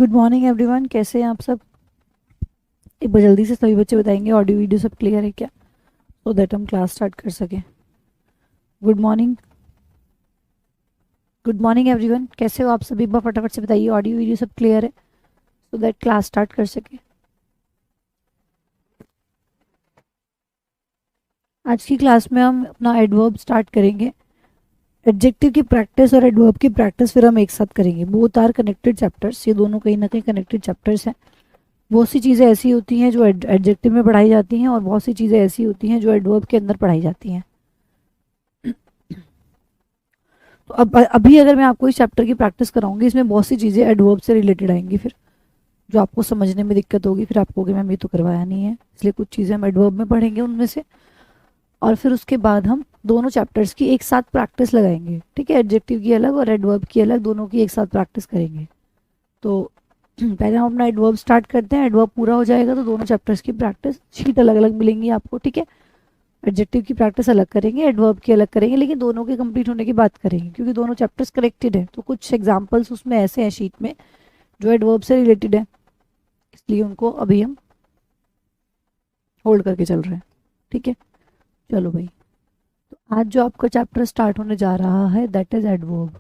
Good morning everyone, कैसे हैं आप सब। एक बार जल्दी से सभी बच्चे बताएंगे ऑडियो वीडियो सब क्लियर है क्या, सो दैट हम क्लास स्टार्ट कर सकें। Good morning. Good morning everyone, कैसे हो आप सभी। एक बार फटाफट से बताइए ऑडियो वीडियो सब क्लियर है, सो दैट क्लास स्टार्ट कर सके। आज की क्लास में हम अपना एडवर्ब स्टार्ट करेंगे। एडजेक्टिव की प्रैक्टिस और एडवर्ब की प्रैक्टिस फिर हम एक साथ करेंगे। बोथ आर कनेक्टेड चैप्टर्स, ये दोनों कहीं ना कहीं कनेक्टेड चैप्टर्स हैं। बहुत सी चीज़ें ऐसी होती हैं जो एडजेक्टिव में पढ़ाई जाती हैं और बहुत सी चीज़ें ऐसी होती हैं जो एडवर्ब के अंदर पढ़ाई जाती हैं। तो अब अभी अगर मैं आपको इस चैप्टर की प्रैक्टिस कराऊंगी, इसमें बहुत सी चीज़ें एडवर्ब से रिलेटेड आएंगी, फिर जो आपको समझने में दिक्कत होगी, फिर आपको कि मैम ये तो करवाया नहीं है, इसलिए कुछ चीज़ें हम एडवर्ब में पढ़ेंगे उनमें से। और फिर उसके बाद हम दोनों चैप्टर्स की एक साथ प्रैक्टिस लगाएंगे, ठीक है। एडजेक्टिव की अलग और एडवर्ब की अलग, दोनों की एक साथ प्रैक्टिस करेंगे। तो पहले हम अपना एडवर्ब स्टार्ट करते हैं। एडवर्ब पूरा हो जाएगा तो दोनों चैप्टर्स की प्रैक्टिस शीट अलग अलग मिलेंगी आपको, ठीक है। एडजेक्टिव की प्रैक्टिस अलग करेंगे, एडवर्ब की अलग करेंगे, लेकिन दोनों के कंप्लीट होने की बात करेंगे क्योंकि दोनों चैप्टर्स कनेक्टेड है। तो कुछ एग्जांपल्स उसमें ऐसे हैं शीट में जो एडवर्ब से रिलेटेड है, इसलिए उनको अभी हम होल्ड करके चल रहे हैं, ठीक है। चलो भाई, तो आज जो आपका चैप्टर स्टार्ट होने जा रहा है दैट इज एडवर्ब।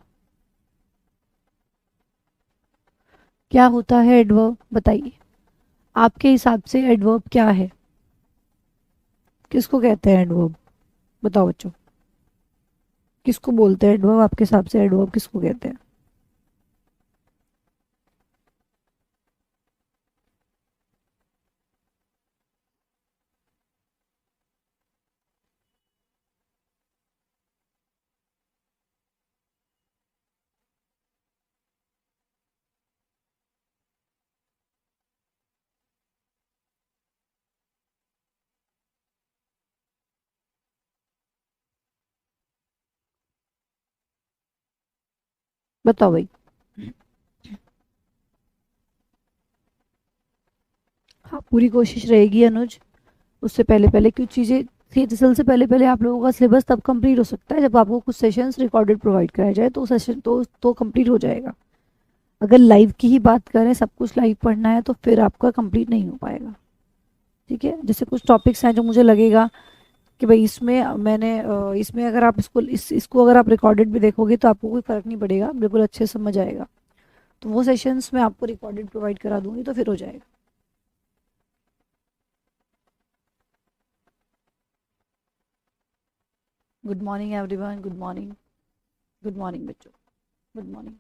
क्या होता है एडवर्ब, बताइए। आपके हिसाब से एडवर्ब क्या है, किसको कहते हैं एडवर्ब, बताओ बच्चों। किसको बोलते हैं एडवर्ब, आपके हिसाब से एडवर्ब किसको कहते हैं। बताओ भाई। हाँ, पूरी कोशिश रहेगी अनुज। उससे पहले पहले कुछ चीज़ें, रिहर्सल से पहले पहले आप लोगों का सिलेबस तब कंप्लीट हो सकता है जब आपको कुछ सेशंस रिकॉर्डेड प्रोवाइड कराया जाए, तो सेशन तो कंप्लीट हो जाएगा। अगर लाइव की ही बात करें, सब कुछ लाइव पढ़ना है तो फिर आपका कंप्लीट नहीं हो पाएगा, ठीक है। जैसे कुछ टॉपिक्स हैं जो मुझे लगेगा कि भाई इसमें इसमें अगर आप इसको अगर आप रिकॉर्डेड भी देखोगे तो आपको कोई फ़र्क नहीं पड़ेगा, बिल्कुल अच्छे से समझ आएगा। तो वो सेशंस मैं आपको रिकॉर्डेड प्रोवाइड करा दूंगी तो फिर हो जाएगा। Good morning everyone, good morning. Good morning बच्चों, गुड मॉर्निंग।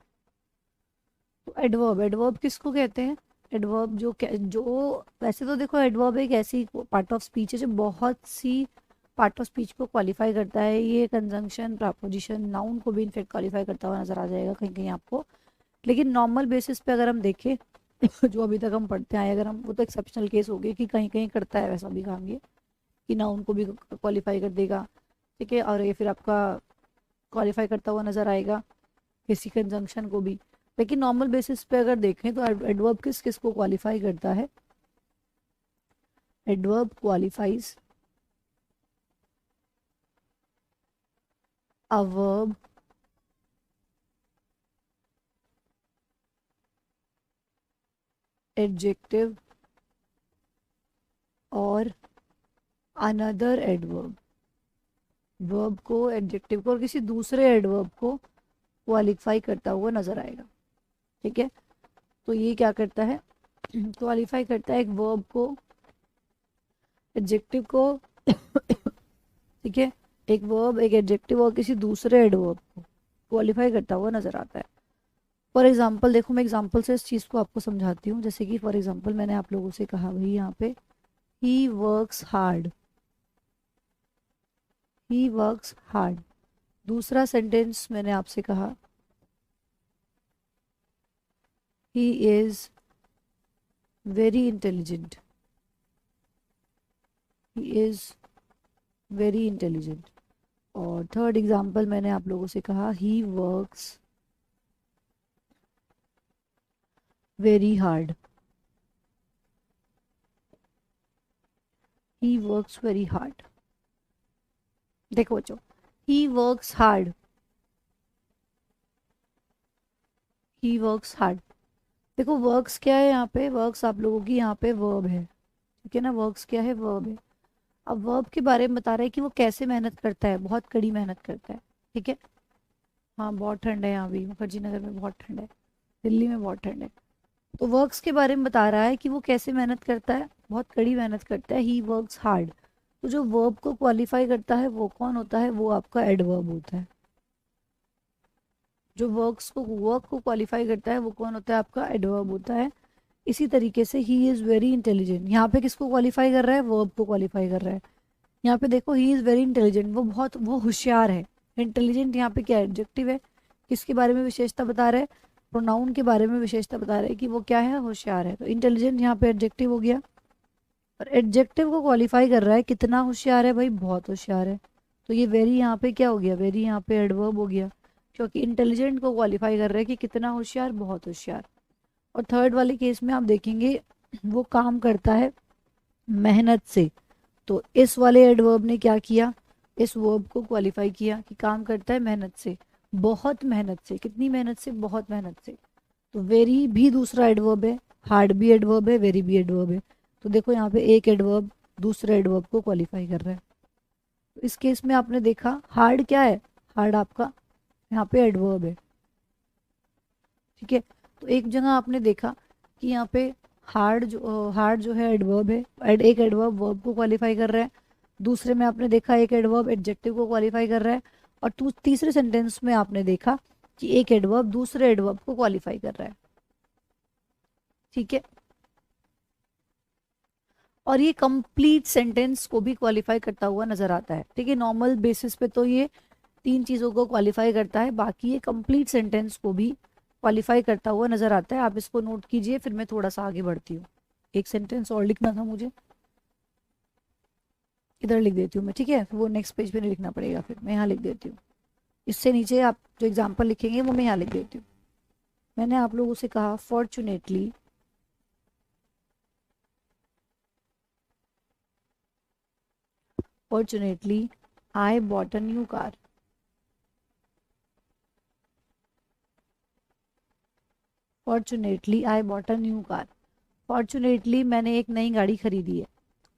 तो एडवर्ब, एडवर्ब किसको कहते हैं। एडवर्ब जो वैसे तो देखो, एडवर्ब एक ऐसी पार्ट ऑफ स्पीच है जो बहुत सी पार्ट ऑफ स्पीच को क्वालिफाई करता है। ये कंजंक्शन, प्रपोजिशन, नाउन को भी इनफेक्ट क्वालिफाई करता हुआ नजर आ जाएगा कहीं कहीं आपको। लेकिन नॉर्मल बेसिस पे अगर हम देखें जो अभी तक हम पढ़ते आए, अगर हम, वो तो एक्सेप्शनल केस हो गए कि कहीं कहीं करता है वैसा भी काम, ये कि नाउन को भी क्वालिफाई कर देगा, ठीक है। और ये फिर आपका क्वालिफाई करता हुआ नजर आएगा किसी कंजंक्शन को भी। लेकिन नॉर्मल बेसिस पे अगर देखें तो एडवर्ब किस किस को क्वालिफाई करता है। Adverb qualifies a verb adjective और अनदर एडवर्ब। वर्ब को, एडजेक्टिव को और किसी दूसरे एडवर्ब को क्वालिफाई करता हुआ नजर आएगा, ठीक है। तो ये क्या करता है, क्वालिफाई करता है एक वर्ब को, एडजेक्टिव को, ठीक है। एक वर्ब, एक एडजेक्टिव और किसी दूसरे एडवर्ब को क्वालिफाई करता हुआ नजर आता है। फॉर एग्जाम्पल देखो, मैं एग्जाम्पल से इस चीज़ को आपको समझाती हूँ। जैसे कि फॉर एग्जाम्पल मैंने आप लोगों से कहा भाई यहाँ पे, he works hard, he works hard. दूसरा सेंटेंस मैंने आपसे कहा, he is very intelligent, he is very intelligent. और थर्ड एग्जाम्पल मैंने आप लोगों से कहा, he works very hard, he works very hard. देखो बच्चों, he works hard, he works hard, देखो वर्क्स क्या है यहाँ पे, वर्क्स आप लोगों की यहाँ पे वर्ब है, ठीक है ना, वर्क्स क्या है, वर्ब है। अब वर्ब के बारे में बता रहा है कि वो कैसे मेहनत करता है, बहुत कड़ी मेहनत करता है, ठीक है। हाँ बहुत ठंड है यहाँ भी, मुखर्जी नगर में बहुत ठंड है, दिल्ली में बहुत ठंड है। तो वर्क्स के बारे में बता रहा है कि वो कैसे मेहनत करता है, बहुत कड़ी मेहनत करता है, ही वर्क्स हार्ड। तो जो वर्ब को क्वालिफाई करता है वो कौन होता है, वो आपका एडवर्ब होता है। जो वर्क को क्वालिफाई करता है वो कौन होता है, आपका एडवर्ब होता है। इसी तरीके से ही इज़ वेरी इंटेलिजेंट, यहाँ पे किसको क्वालिफाई कर रहा है, वर्ब को क्वालिफाई कर रहा है। यहाँ पे देखो ही इज़ वेरी इंटेलिजेंट, वो होशियार है। इंटेलिजेंट यहाँ पे क्या एडजेक्टिव है, किसके बारे में विशेषता बता रहा है, प्रोनाउन के बारे में विशेषता बता रहा है कि वो क्या है, होशियार है। तो इंटेलिजेंट यहाँ पे एडजेक्टिव हो गया, और एडजेक्टिव को क्वालिफाई कर रहा है कितना होशियार है भाई, बहुत होशियार है। तो ये वेरी यहाँ पे क्या हो गया, वेरी यहाँ पे एडवर्ब हो गया, क्योंकि इंटेलिजेंट को क्वालिफाई कर रहा है कि कितना होशियार, बहुत होशियार। और थर्ड वाले केस में आप देखेंगे वो काम करता है मेहनत से। तो इस वाले एडवर्ब ने क्या किया, इस वर्ब को क्वालिफाई किया कि काम करता है मेहनत से, बहुत मेहनत से, कितनी मेहनत से, बहुत मेहनत से। तो वेरी भी दूसरा एडवर्ब है, हार्ड भी एडवर्ब है, वेरी भी एडवर्ब है। तो देखो यहाँ पे एक एडवर्ब दूसरे एडवर्ब को क्वालिफाई कर रहा है। तो इस केस में आपने देखा हार्ड क्या है, हार्ड आपका यहाँ पे एडवर्ब है, ठीक है। तो एक जगह आपने देखा कि यहाँ पे हार्ड जो है एडवर्ब है, एक एडवर्ब वर्ब को क्वालिफाई कर रहा है। दूसरे में आपने देखा एक एडवर्ब एडजेक्टिव को क्वालिफाई कर रहा है। और तीसरे सेंटेंस में आपने देखा कि एक एडवर्ब दूसरे एडवर्ब को क्वालिफाई कर रहा है, ठीक है। और ये कंप्लीट सेंटेंस को भी क्वालिफाई करता हुआ नजर आता है, ठीक है। नॉर्मल बेसिस पे तो ये तीन चीज़ों को क्वालिफाई करता है, बाकी ये कंप्लीट सेंटेंस को भी क्वालिफाई करता हुआ नजर आता है। आप इसको नोट कीजिए, फिर मैं थोड़ा सा आगे बढ़ती हूँ। एक सेंटेंस और लिखना था मुझे, इधर लिख देती हूँ मैं, ठीक है, वो नेक्स्ट पेज पे नहीं लिखना पड़ेगा, फिर मैं यहाँ लिख देती हूँ। इससे नीचे आप जो एग्जाम्पल लिखेंगे वो मैं यहाँ लिख देती हूँ। मैंने आप लोगों से कहा fortunately fortunately I bought a new car. Fortunately I bought a new car. Fortunately मैंने एक नई गाड़ी खरीदी है,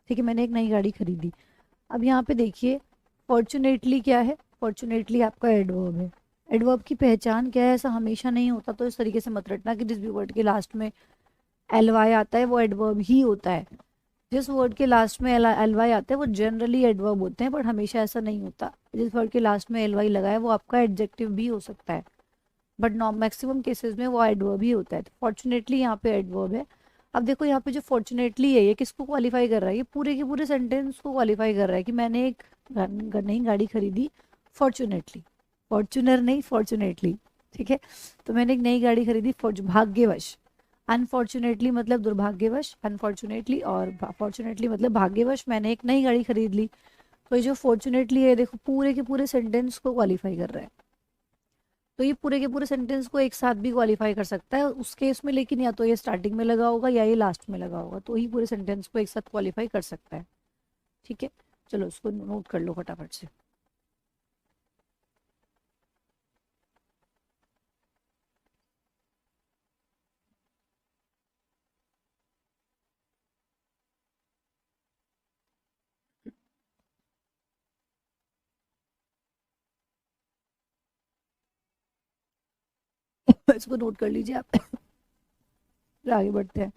ठीक है, मैंने एक नई गाड़ी खरीदी। अब यहाँ पे देखिए फॉर्चुनेटली क्या है, फॉर्चुनेटली आपका एडवर्ब है। एडवर्ब की पहचान क्या है, ऐसा हमेशा नहीं होता, तो इस तरीके से मत रटना कि जिस भी वर्ड के लास्ट में एल वाई आता है वो एडवर्ब ही होता है। जिस वर्ड के लास्ट में एल वाई आता है वो जनरली एडवर्ब होते हैं, बट हमेशा ऐसा नहीं होता। जिस वर्ड के लास्ट में एल वाई लगा है वो आपका एडजेक्टिव भी हो सकता है, बट नॉन मैक्सिमम केसेस में वो एडवर्ब ही होता है। तो फॉर्चुनेटली यहाँ पे एडवर्ब है। अब देखो यहाँ पे जो फॉर्चुनेटली है ये किसको क्वालिफाई कर रहा है, ये पूरे के पूरे सेंटेंस को क्वालिफाई कर रहा है कि मैंने एक नई गाड़ी खरीदी फॉर्चुनेटली, फॉर्चुनर नहीं फॉर्चुनेटली, ठीक है। तो मैंने एक नई गाड़ी खरीदी भाग्यवश। अनफॉर्चुनेटली मतलब दुर्भाग्यवश, अनफॉर्चुनेटली, और फॉर्चुनेटली मतलब भाग्यवश मैंने एक नई गाड़ी खरीद ली। तो ये जो फॉर्चुनेटली है देखो पूरे के पूरे सेंटेंस को क्वालिफाई कर रहा है। तो ये पूरे के पूरे सेंटेंस को एक साथ भी क्वालिफाई कर सकता है उस केस में, लेकिन या तो ये स्टार्टिंग में लगा होगा या ये लास्ट में लगा होगा, तो ही पूरे सेंटेंस को एक साथ क्वालिफाई कर सकता है, ठीक है। चलो उसको नोट कर लो फटाफट से। इसको नोट कर लीजिए आप। फिर आगे बढ़ते हैं।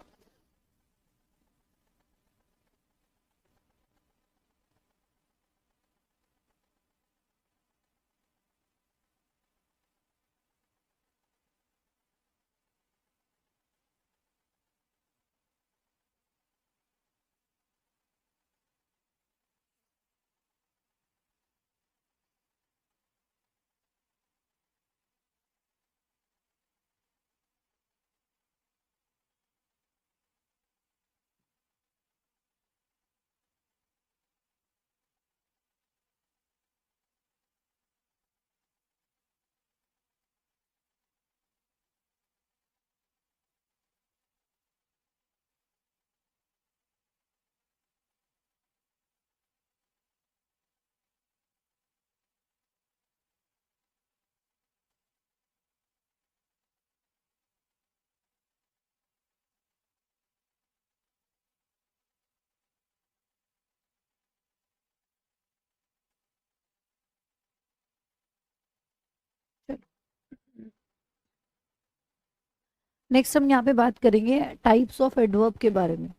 नेक्स्ट हम यहाँ पे बात करेंगे टाइप्स ऑफ एडवर्ब के बारे में।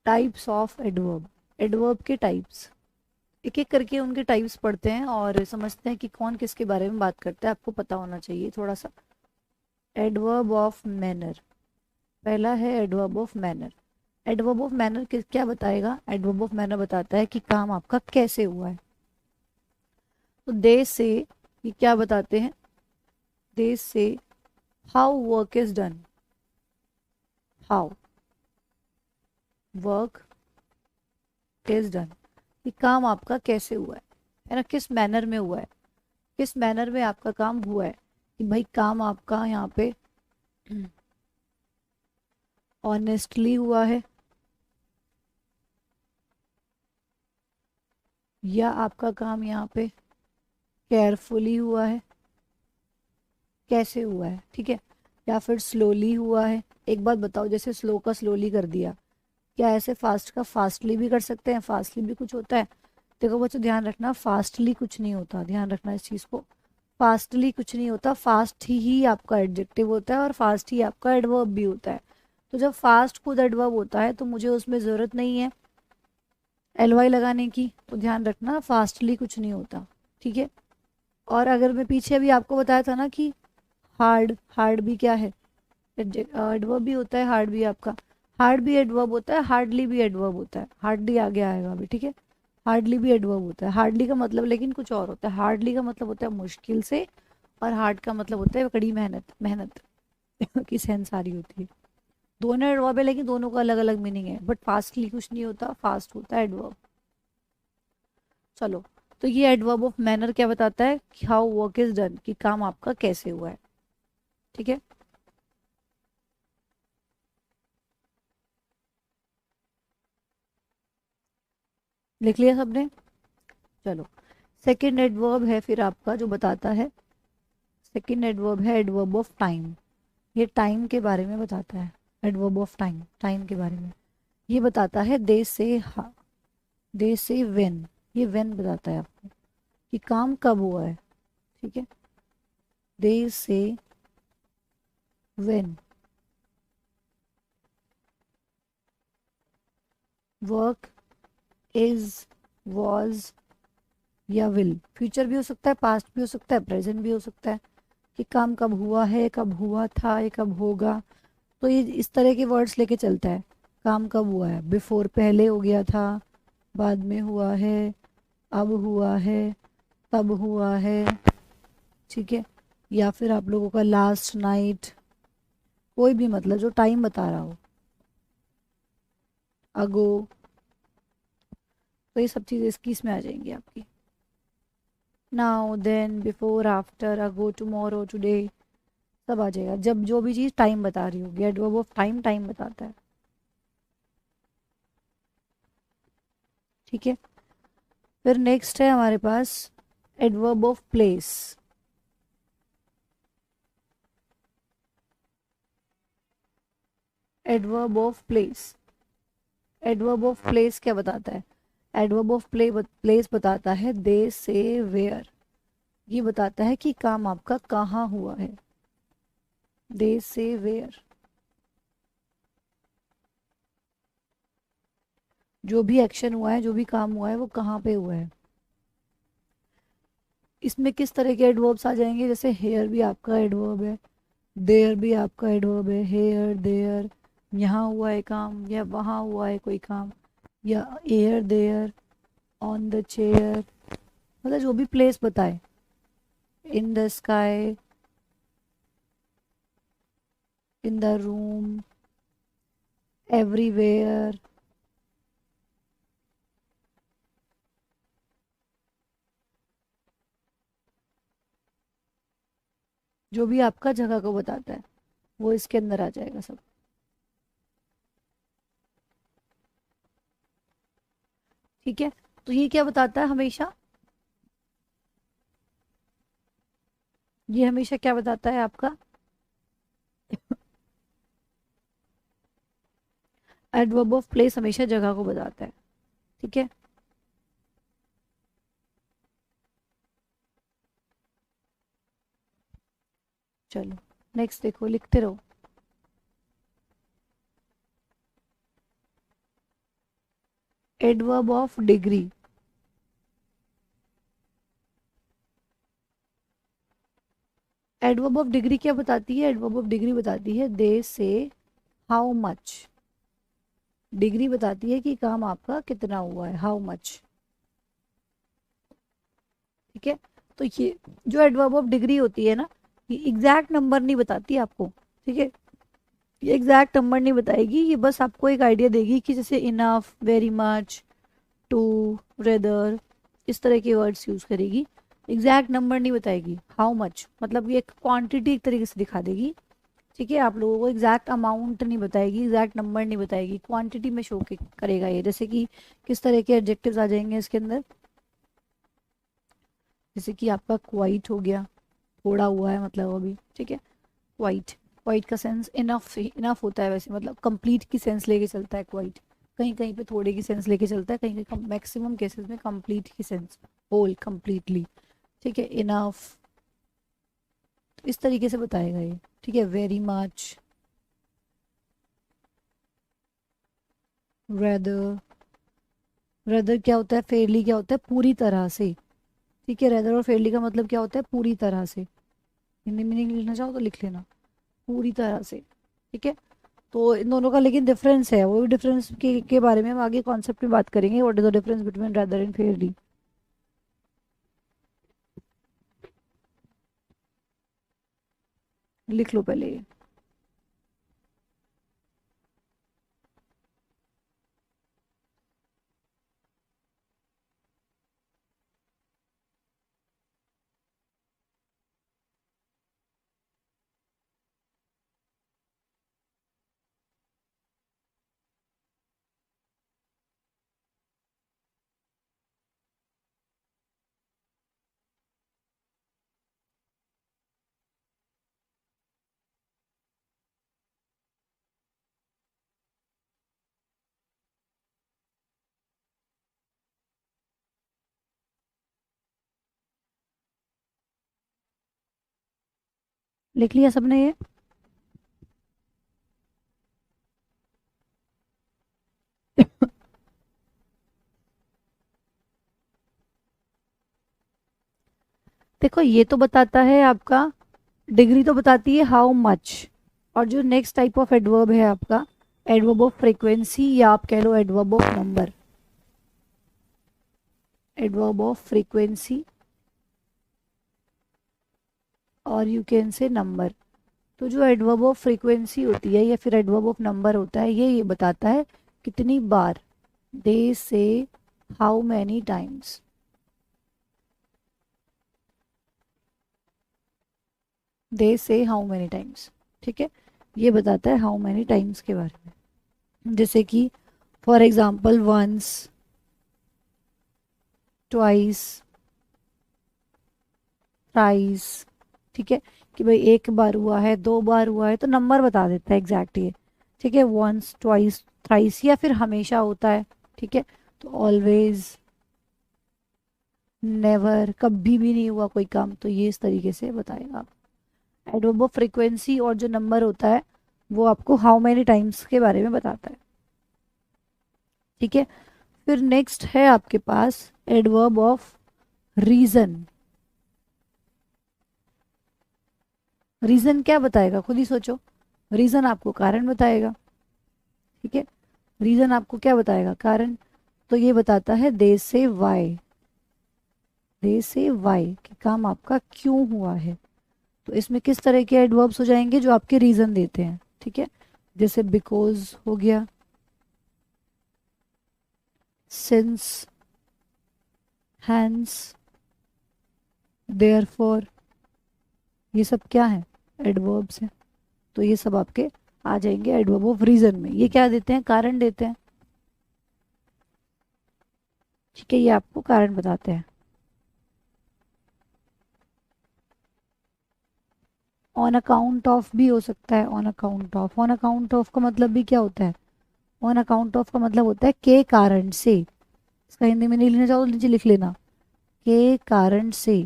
टाइप्स ऑफ एडवर्ब, एडवर्ब के टाइप्स, एक एक करके उनके टाइप्स पढ़ते हैं और समझते हैं कि कौन किसके बारे में बात करता है, आपको पता होना चाहिए थोड़ा सा। एडवर्ब ऑफ मैनर, पहला है adverb of manner. Adverb of manner क्या बताएगा? एडवर्ब ऑफ मैनर बताता है कि काम आपका कैसे हुआ है। तो दे से, ये क्या बताते हैं? दे से how work is done, how work is done, कि काम आपका कैसे हुआ है ना, किस मैनर में हुआ है, किस मैनर में आपका काम हुआ है, कि भाई काम आपका यहाँ पे ऑनेस्टली हुआ है या आपका काम यहाँ पे केयरफुली हुआ है, कैसे हुआ है, ठीक है, या फिर स्लोली हुआ है। एक बात बताओ, जैसे स्लो का स्लोली कर दिया, क्या ऐसे फास्ट का फास्टली भी कर सकते हैं? फास्टली भी कुछ होता है? देखो बच्चों ध्यान रखना, फास्टली कुछ नहीं होता, ध्यान रखना इस चीज़ को। फास्टली कुछ नहीं होता, फास्ट ही आपका एडजेक्टिव होता है और फास्ट ही आपका एडवर्ब भी होता है। तो जब फास्ट खुद एडवर्ब होता है तो मुझे उसमें ज़रूरत नहीं है एल वाई लगाने की, तो ध्यान रखना फास्टली कुछ नहीं होता, ठीक है। और अगर मैं पीछे अभी आपको बताया था ना कि हार्ड, हार्ड भी क्या है? एडवर्ब भी होता है, हार्ड भी आपका, हार्ड भी एडवर्ब होता है, हार्डली भी एडवर्ब होता है, हार्डली आगे आएगा अभी, ठीक है। हार्डली भी एडवर्ब होता है, हार्डली का मतलब लेकिन कुछ और होता है, हार्डली का मतलब होता है मुश्किल से, और हार्ड का मतलब होता है कड़ी मेहनत, मेहनत की सहनसारी होती है। दोनों एडवर्ब है लेकिन दोनों का अलग अलग मीनिंग है, बट फास्टली कुछ नहीं होता, फास्ट होता है एडवर्ब। चलो, तो ये एडवर्ब ऑफ मैनर क्या बताता है? कि हाउ वर्क इज डन, कि काम आपका कैसे हुआ है, ठीक है। लिख लिया सबने? चलो, सेकंड एडवर्ब है फिर आपका जो बताता है, सेकंड एडवर्ब है एडवर्ब ऑफ टाइम। ये टाइम के बारे में बताता है, एडवर्ब ऑफ टाइम, टाइम के बारे में। ये बताता है दे से दे से व्हेन, ये व्हेन बताता है आपको कि काम कब हुआ है, ठीक है। दे से व्हेन वर्क इज, वॉज या विल, फ्यूचर भी हो सकता है, पास्ट भी हो सकता है, प्रेजेंट भी हो सकता है, कि काम कब हुआ है, कब हुआ था, ये कब होगा। तो ये इस तरह के वर्ड्स लेके चलता है। काम कब हुआ है? बिफोर पहले हो गया था, बाद में हुआ है, अब हुआ है, तब हुआ है, ठीक है। या फिर आप लोगों का लास्ट नाइट, कोई भी मतलब जो टाइम बता रहा हो, अगो, तो ये सब चीज़ें इसकी इसमें आ जाएंगी आपकी। नाउ, देन, बिफोर, आफ्टर, अगो, टुमारो, टुडे, सब आ जाएगा जब जो भी चीज़ टाइम बता रही होगी। एडवर्ब ऑफ टाइम टाइम बताता है, ठीक है। फिर नेक्स्ट है हमारे पास adverb of place. Adverb of place, adverb of place क्या बताता है? एडवर्ब ऑफ प्लेस बताता है दे से वेयर, ये बताता है कि काम आपका कहाँ हुआ है। दे से वेयर, जो भी एक्शन हुआ है, जो भी काम हुआ है, वो कहाँ पे हुआ है। इसमें किस तरह के एडवर्ब्स आ जाएंगे? जैसे हेयर भी आपका एडवर्ब है, देयर भी आपका एडवर्ब है, हेयर देयर, यहाँ हुआ है काम या वहाँ हुआ है कोई काम, या air there, on the chair, मतलब जो भी प्लेस बताए, in the sky, in the room, everywhere, जो भी आपका जगह को बताता है वो इसके अंदर आ जाएगा सब, ठीक है। तो ये क्या बताता है हमेशा? ये हमेशा क्या बताता है आपका? एडवर्ब ऑफ प्लेस हमेशा जगह को बताता है, ठीक है। चलो, नेक्स्ट देखो, लिखते रहो। Adverb of degree. Adverb of degree क्या बताती है? एडवर्ब ऑफ डिग्री बताती है दे से हाउ मच। डिग्री बताती है कि काम आपका कितना हुआ है, हाउ मच। ठीक है, तो ये जो एडवर्ब ऑफ डिग्री होती है ना, ये एग्जैक्ट नंबर नहीं बताती आपको। ठीक है, ये एग्जैक्ट नंबर नहीं बताएगी, ये बस आपको एक आइडिया देगी कि जैसे enough, very much, too, rather, इस तरह के वर्ड्स यूज करेगी। एग्जैक्ट नंबर नहीं बताएगी। हाउ मच मतलब ये एक क्वांटिटी एक तरीके से दिखा देगी। ठीक है, आप लोगों को एग्जैक्ट अमाउंट नहीं बताएगी, एग्जैक्ट नंबर नहीं बताएगी, क्वांटिटी में शो करेगा ये। जैसे कि किस तरह के एडजेक्टिव्स आ जाएंगे इसके अंदर, जैसे कि आपका क्वाइट हो गया, थोड़ा हुआ है मतलब अभी। ठीक है, क्वाइट, क्वाइट का सेंस इनफ, इनफ होता है वैसे, मतलब कंप्लीट की सेंस लेके चलता है क्वाइट। कहीं कहीं पे थोड़े की सेंस लेके चलता है, कहीं कहीं मैक्सिमम केसेस में कंप्लीट की सेंस, होल, कंप्लीटली। ठीक है, इनफ, तो इस तरीके से बताएगा ये। ठीक है, वेरी मच, रेदर। रेदर क्या होता है? फेयरली क्या होता है? पूरी तरह से। ठीक है, रेदर और फेयरली का मतलब क्या होता है? पूरी तरह से। हिंदी में नहीं लिखना चाहो तो लिख लेना, पूरी तरह से। ठीक है, तो इन दोनों का लेकिन डिफरेंस है, वो डिफरेंस के बारे में हम आगे कॉन्सेप्ट में बात करेंगे। What is the difference between rather and Fairlie. लिख लो पहले ये। लिख लिया सबने ये? देखो, ये तो बताता है आपका, डिग्री तो बताती है हाउ मच। और जो नेक्स्ट टाइप ऑफ एडवर्ब है आपका, एडवर्ब ऑफ फ्रीक्वेंसी, या आप कह लो adverb of number. Adverb of frequency और यू कैन से नंबर। तो जो एडवर्ब ऑफ फ्रीक्वेंसी होती है या फिर एडवर्ब ऑफ नंबर होता है, ये बताता है कितनी बार। दे से हाउ मैनी टाइम्स। दे से हाउ मैनी टाइम्स। ठीक है, ये बताता है हाउ मैनी टाइम्स के बारे में। जैसे कि for example once, twice, thrice. ठीक है, कि भाई एक बार हुआ है, दो बार हुआ है, तो नंबर बता देता है एग्जैक्ट ये। ठीक है, वंस, ट्वाइस, थ्राइस, या फिर हमेशा होता है। ठीक है, तो ऑलवेज, नेवर, कभी भी नहीं हुआ कोई काम, तो ये इस तरीके से बताएगा। एडवर्ब ऑफ फ्रीक्वेंसी और जो नंबर होता है वो आपको हाउ मैनी टाइम्स के बारे में बताता है। ठीक है, फिर नेक्स्ट है आपके पास एडवर्ब ऑफ रीजन। रीजन क्या बताएगा? खुद ही सोचो। रीजन आपको कारण बताएगा। ठीक है, रीजन आपको क्या बताएगा? कारण। तो ये बताता है दे से वाई। दे से वाई कि काम आपका क्यों हुआ है। तो इसमें किस तरह के एडवर्ब्स हो जाएंगे? जो आपके रीजन देते हैं। ठीक है, जैसे बिकॉज हो गया, सिंस, हैंस, देयरफॉर, ये सब क्या है? एडवर्ब्स हैं। तो ये सब आपके आ जाएंगे एडवर्ब ऑफ रीजन में। ये क्या देते हैं? कारण देते हैं। ठीक है, ये आपको कारण बताते हैं। ऑन अकाउंट ऑफ भी हो सकता है। On account of, on account of का मतलब भी क्या होता है? ऑन अकाउंट ऑफ का मतलब होता है के कारण से। इसका हिंदी में नहीं लिखना चाहो तो नीचे लिख लेना, के कारण से।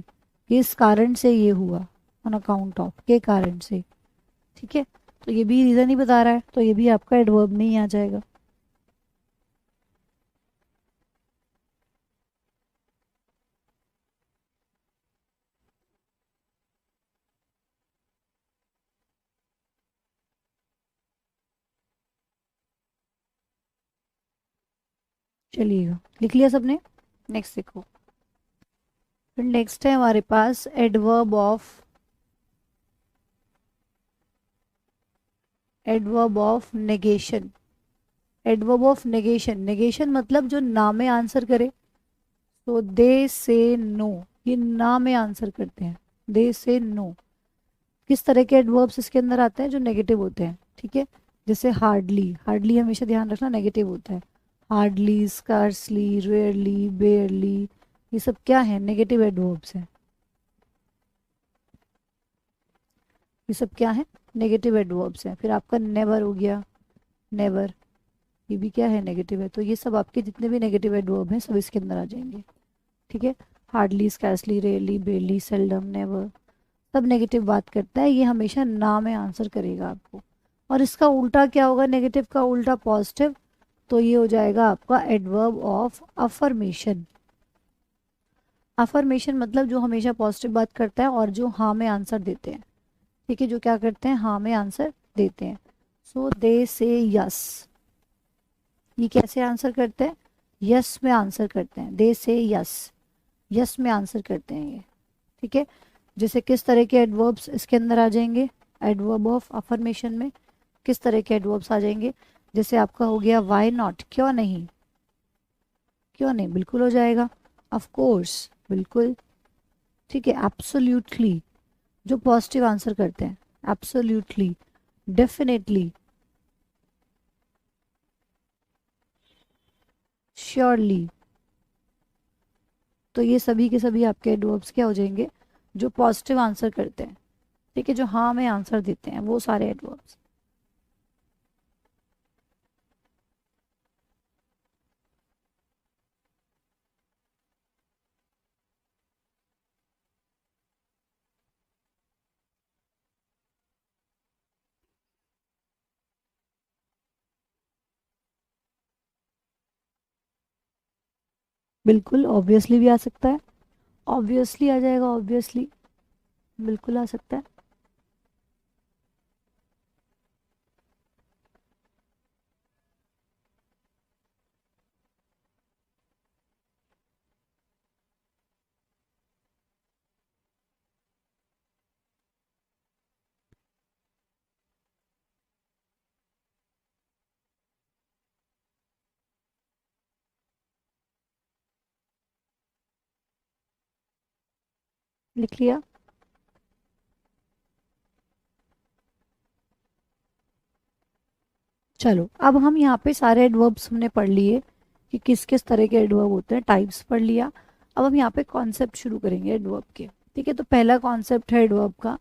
किस कारण से ये हुआ? ऑन अकाउंट ऑफ, के कारण से। ठीक है, तो ये भी रीज़न ही बता रहा है, तो ये भी आपका एडवर्ब में ही आ जाएगा। चलिएगा, लिख लिया सबने। नेक्स्ट देखो, फिर नेक्स्ट है हमारे पास adverb of negation. Adverb of negation, negation मतलब जो ना में आंसर करे। तो दे से नो, ये ना में आंसर करते हैं, दे से नो। किस तरह के एडवर्ब्स इसके अंदर आते हैं? जो नेगेटिव होते हैं, ठीक है। जैसे हार्डली, हार्डली हमेशा ध्यान रखना नेगेटिव होता है। हार्डली, स्कार्सली, रेयरली, बेयरली, ये सब क्या है? नेगेटिव एडवर्ब्स हैं। ये सब क्या है? नेगेटिव एडवर्ब्स हैं। फिर आपका नेवर हो गया, नेवर, ये भी क्या है? नेगेटिव है। तो ये सब आपके जितने भी नेगेटिव एडवर्ब हैं सब इसके अंदर आ जाएंगे, ठीक है। Hardly, scarcely, rarely, बेयरली, seldom, never, सब नेगेटिव बात करता है। ये हमेशा ना में आंसर करेगा आपको। और इसका उल्टा क्या होगा? नेगेटिव का उल्टा पॉजिटिव। तो ये हो जाएगा आपका एडवर्ब ऑफ अफर्मेशन। अफर्मेशन मतलब जो हमेशा पॉजिटिव बात करता है और जो हाँ में आंसर देते हैं, ठीक है, जो क्या करते हैं? हाँ में आंसर देते हैं। सो दे से यस, ये कैसे आंसर करते हैं? यस में आंसर करते हैं। दे से यस, यस में आंसर करते हैं ये, ठीक है। जैसे किस तरह के एडवर्ब्स इसके अंदर आ जाएंगे? एडवर्ब ऑफ अफर्मेशन में किस तरह के एडवर्ब्स आ जाएंगे? जैसे आपका हो गया वाई नॉट, क्यों नहीं, क्यों नहीं, बिल्कुल हो जाएगा। ऑफ कोर्स, बिल्कुल, ठीक है। एब्सोल्युटली, जो पॉजिटिव आंसर करते हैं, एब्सोल्युटली, डेफिनेटली, श्योरली। तो ये सभी के सभी आपके एडवर्ब्स क्या हो जाएंगे? जो पॉजिटिव आंसर करते हैं, ठीक है, जो हाँ में आंसर देते हैं, वो सारे एडवर्ब्स। बिल्कुल, ऑब्वियसली भी आ सकता है, ऑब्वियसली आ जाएगा, ऑब्वियसली बिल्कुल आ सकता है। लिख लिया। चलो, अब हम यहाँ पे सारे एडवर्ब्स हमने पढ़ लिए कि किस किस तरह के एडवर्ब होते हैं, टाइप्स पढ़ लिया। अब हम यहाँ पे कॉन्सेप्ट शुरू करेंगे एडवर्ब के, ठीक है। तो पहला कॉन्सेप्ट है एडवर्ब का,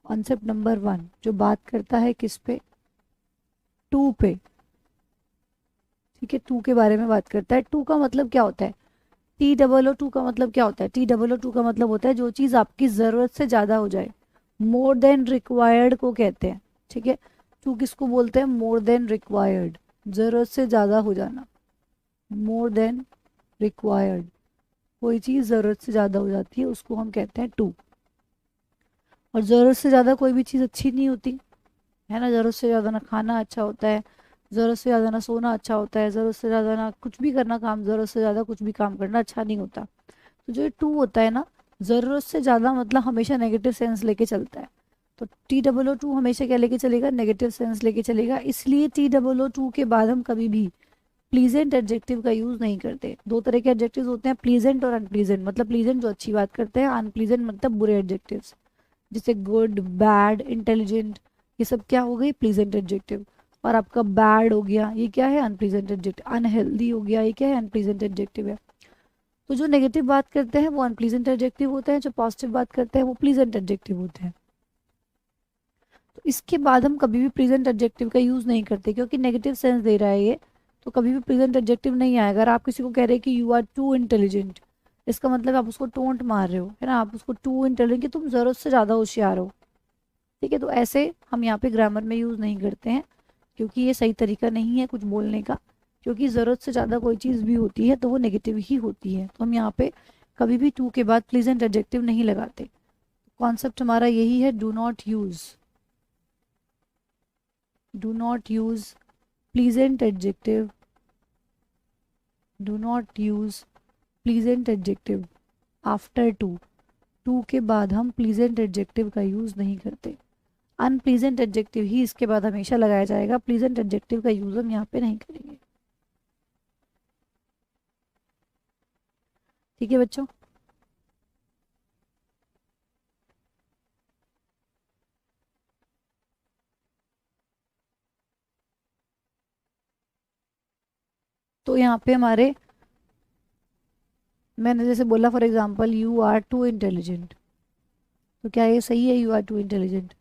कॉन्सेप्ट नंबर 1, जो बात करता है किस पे? टू पे, ठीक है। टू के बारे में बात करता है। टू का मतलब क्या होता है? टी डबल ओ टू का मतलब क्या होता है? टी डबल ओ टू का मतलब होता है जो चीज़ आपकी ज़रूरत से ज़्यादा हो जाए, मोर देन रिक्वायर्ड को कहते हैं, ठीक है। टू किसको बोलते हैं? मोर देन रिक्वायर्ड, ज़रूरत से ज़्यादा हो जाना, मोर देन रिक्वायर्ड। कोई चीज़ ज़रूरत से ज़्यादा हो जाती है उसको हम कहते हैं टू। और ज़रूरत से ज़्यादा कोई भी चीज़ अच्छी नहीं होती, है ना। ज़रूरत से ज़्यादा ना खाना अच्छा होता है, ज़रूरत से ज़्यादा ना सोना अच्छा होता है, ज़रूरत से ज़्यादा ना कुछ भी करना काम, ज़रूरत से ज़्यादा कुछ भी काम करना अच्छा नहीं होता। तो जो ये टू होता है ना, ज़रूरत से ज़्यादा मतलब हमेशा नेगेटिव सेंस लेके चलता है। तो टी डबल ओ टू हमेशा क्या लेके चलेगा? नेगेटिव सेंस लेके चलेगा। इसलिए टी डबल ओ टू के बाद हम कभी भी प्लीजेंट एडजेक्टिव का यूज़ नहीं करते। दो तरह के एडजेक्टिव होते हैं, प्लीजेंट और अनप्लीजेंट। मतलब प्लीजेंट जो अच्छी बात करते हैं, अनप्लीजेंट मतलब बुरे एडजेक्टिव्स, जैसे गुड, बैड, इंटेलिजेंट, ये सब क्या हो गई? Pleasant adjective. और आपका बैड हो गया, ये क्या है? Unpleasant adjective. अनहेल्दी हो गया, ये क्या है? अनप्लीजेंट एडजेक्टिव है। तो जो नेगेटिव बात करते हैं वो अनप्लीजेंट एडजेक्टिव होते हैं, जो पॉजिटिव बात करते हैं वो प्लीजेंट एडजेक्टिव होते हैं। तो इसके बाद हम कभी भी प्रेजेंट एडजेक्टिव का यूज़ नहीं करते, क्योंकि नेगेटिव सेंस दे रहा है ये। तो कभी भी प्रेजेंट एडजेक्टिव नहीं आएगा। अगर आप किसी को कह रहे हैं कि यू आर टू इंटेलिजेंट, इसका मतलब आप उसको टोंट मार रहे हो, है ना। आप उसको टू इंटेलिजेंट कि तुम ज़रूरत से ज़्यादा होशियार हो, ठीक है, तो ऐसे हम यहाँ पे ग्रामर में यूज़ नहीं करते हैं, क्योंकि ये सही तरीका नहीं है कुछ बोलने का, क्योंकि ज़रूरत से ज़्यादा कोई चीज़ भी होती है तो वो नेगेटिव ही होती है। तो हम यहाँ पे कभी भी टू के बाद प्लीजेंट एडजेक्टिव नहीं लगाते। कॉन्सेप्ट हमारा यही है, do not use pleasant adjective, do not use pleasant adjective after two के बाद हम प्लीजेंट एडजेक्टिव का यूज़ नहीं करते। अनप्लीजेंट एडजेक्टिव ही इसके बाद हमेशा लगाया जाएगा, प्लीजेंट एडजेक्टिव का यूज़ हम यहाँ पे नहीं करेंगे। ठीक है बच्चों। तो यहाँ पे हमारे, मैंने जैसे बोला for example, you are too intelligent, तो क्या ये सही है यू आर टू इंटेलिजेंट?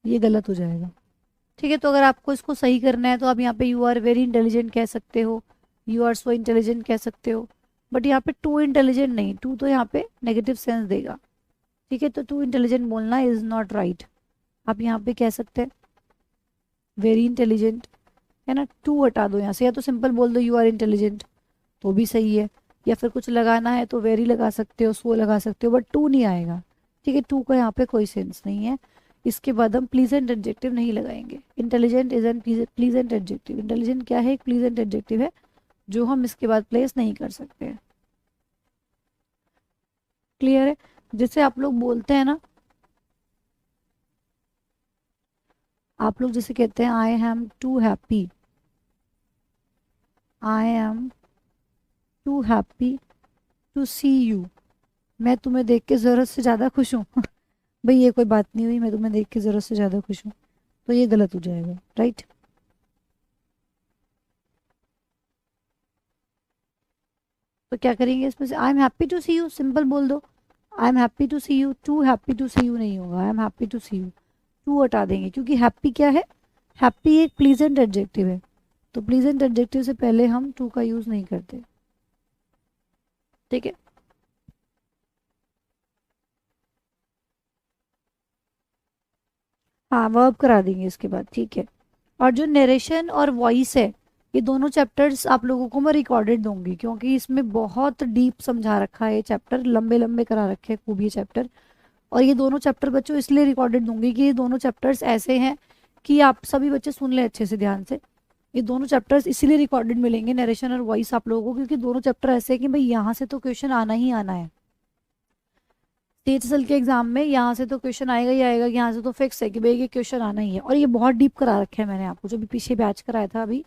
ये गलत हो जाएगा। ठीक है, तो अगर आपको इसको सही करना है तो आप यहाँ पे यू आर वेरी इंटेलिजेंट कह सकते हो, यू आर सो इंटेलिजेंट कह सकते हो, बट यहाँ पे टू इंटेलिजेंट नहीं, टू तो यहाँ पे नेगेटिव सेंस देगा। ठीक है, तो टू इंटेलिजेंट बोलना इज नॉट राइट। आप यहाँ पे कह सकते हैं वेरी इंटेलिजेंट, है ना, टू हटा दो यहाँ से, या तो सिंपल बोल दो यू आर इंटेलिजेंट, तो भी सही है। या फिर कुछ लगाना है तो वेरी लगा सकते हो, सो लगा सकते हो, बट टू नहीं आएगा। ठीक है, टू का यहाँ पे कोई सेंस नहीं है। इसके बाद हम प्लीजेंट एडजेक्टिव नहीं लगाएंगे। Intelligent is an pleasant adjective. Intelligent क्या है? एक प्लीजेंट एडजेक्टिव है जो हम इसके बाद प्लेस नहीं कर सकते हैं। क्लियर है? जैसे आप लोग बोलते हैं ना, आप लोग जैसे कहते हैं I am too happy, I am too happy to see you, मैं तुम्हें देख के ज़रूरत से ज़्यादा खुश हूँ। भाई ये कोई बात नहीं हुई, मैं तुम्हें देख के ज़रूरत से ज़्यादा खुश हूँ, तो ये गलत हो जाएगा, राइट। तो क्या करेंगे इसमें से? I am happy to see you, simple बोल दो I am happy to see you. Too happy to see you नहीं होगा, I am happy to see you. Too हटा देंगे, क्योंकि हैप्पी क्या है? हैप्पी एक प्लीजेंट एडजेक्टिव है, तो प्लीजेंट एडजेक्टिव से पहले हम टू का यूज़ नहीं करते। ठीक है, हाँ वर्ब करा देंगे इसके बाद। ठीक है, और जो नरेशन और वॉइस है, ये दोनों चैप्टर्स आप लोगों को मैं रिकॉर्डेड दूंगी, क्योंकि इसमें बहुत डीप समझा रखा है ये चैप्टर, लंबे लंबे करा रखे हैं खूब ये चैप्टर। और ये दोनों चैप्टर बच्चों इसलिए रिकॉर्डेड दूंगी कि ये दोनों चैप्टर्स ऐसे हैं कि आप सभी बच्चे सुन ले अच्छे से ध्यान से। ये दोनों चैप्टर्स इसीलिए रिकॉर्डेड मिलेंगे, नरेशन और वॉइस आप लोगों को, क्योंकि दोनों चैप्टर ऐसे हैं कि भाई यहाँ से तो क्वेश्चन आना ही आना है। THSL के एग्जाम में यहाँ से तो क्वेश्चन आएगा ही आएगा, यहाँ से तो फिक्स है कि भाई ये क्वेश्चन आना ही है। और ये बहुत डीप करा रखे हैं मैंने आपको, जो भी पीछे बैच कराया था अभी,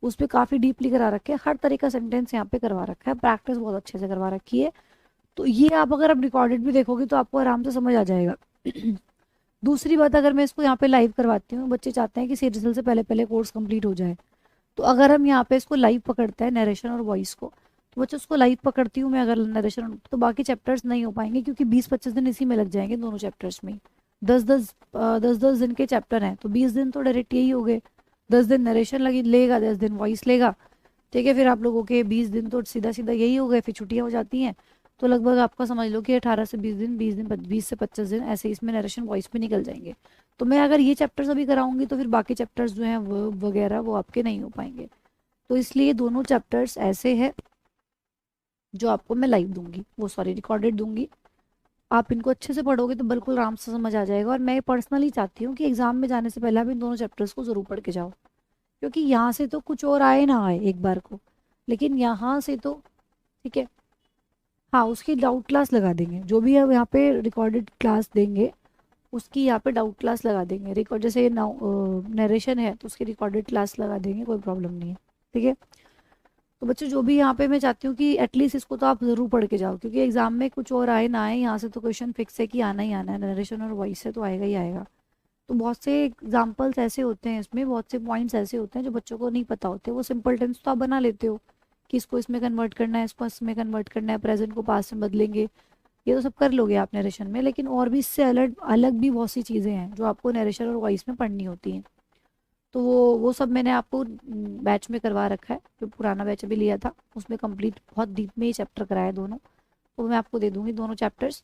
उस पर काफ़ी डीपली करा रखे हैं, हर तरह का सेंटेंस यहाँ पे करवा रखा है, प्रैक्टिस बहुत अच्छे से करवा रखी है। तो ये आप अगर आप रिकॉर्डेड भी देखोगे तो आपको आराम से समझ आ जाएगा। दूसरी बात, अगर मैं इसको यहाँ पे लाइव करवाती हूँ, बच्चे चाहते हैं कि CHSL से पहले पहले कोर्स कंप्लीट हो जाए, तो अगर हम यहाँ पे इसको लाइव पकड़ते हैं नरेशन और वॉइस को, तो बच्चों उसको लाइव पकड़ती हूँ मैं अगर नरेशन, तो बाकी चैप्टर्स नहीं हो पाएंगे, क्योंकि 20-25 दिन इसी में लग जाएंगे दोनों चैप्टर्स में। 10-10 दिन के चैप्टर हैं, तो 20 दिन तो डायरेक्ट यही हो गए। 10 दिन नरेशन लगी लेगा, 10 दिन वॉइस लेगा। ठीक है, फिर आप लोगों के 20 दिन तो सीधा सीधा यही हो गए, फिर छुट्टियाँ हो जाती हैं। तो लगभग आपका समझ लो कि 18 से 20 दिन, 20 से 25 दिन ऐसे इसमें नरेशन वॉइस में निकल जाएंगे। तो मैं अगर ये चैप्टर्स अभी कराऊंगी तो फिर बाकी चैप्टर्स जो हैं वो वगैरह वो आपके नहीं हो पाएंगे। तो इसलिए दोनों चैप्टर्स ऐसे हैं जो आपको मैं लाइव दूंगी, वो सॉरी रिकॉर्डेड दूंगी। आप इनको अच्छे से पढ़ोगे तो बिल्कुल आराम से समझ आ जाएगा। और मैं पर्सनली चाहती हूँ कि एग्जाम में जाने से पहले आप इन दोनों चैप्टर्स को ज़रूर पढ़ के जाओ, क्योंकि यहाँ से तो कुछ और आए ना आए एक बार को, लेकिन यहाँ से तो, ठीक है, हाँ उसकी डाउट क्लास लगा देंगे, जो भी हम यहाँ पे रिकॉर्डेड क्लास देंगे उसकी यहाँ पे डाउट क्लास लगा देंगे। रिकॉर्ड जैसे नरेशन है तो उसकी रिकॉर्डेड क्लास लगा देंगे, कोई प्रॉब्लम नहीं है। ठीक है, तो बच्चों जो भी यहाँ पे मैं चाहती हूँ कि एटलीस्ट इसको तो आप ज़रूर पढ़ के जाओ, क्योंकि एग्जाम में कुछ और आए ना आए, यहाँ से तो क्वेश्चन फिक्स है कि आना ही आना है, नरेशन और वॉइस से तो आएगा ही आएगा। तो बहुत से एग्जाम्पल्स ऐसे होते हैं इसमें, बहुत से पॉइंट्स ऐसे होते हैं जो बच्चों को नहीं पता होते। वो सिंपल टेंस तो आप बना लेते हो कि इसको इसमें कन्वर्ट करना है, इसको इसमें कन्वर्ट करना है, प्रेजेंट को पास्ट में बदलेंगे, ये तो सब कर लोगे आप नरेशन में। लेकिन और भी इससे अलग अलग भी बहुत सी चीज़ें हैं जो आपको नरेशन और वॉइस में पढ़नी होती हैं। तो वो सब मैंने आपको बैच में करवा रखा है, जो पुराना बैच अभी लिया था उसमें कंप्लीट बहुत डीप में ही चैप्टर कराया दोनों। तो मैं आपको दे दूंगी दोनों चैप्टर्स,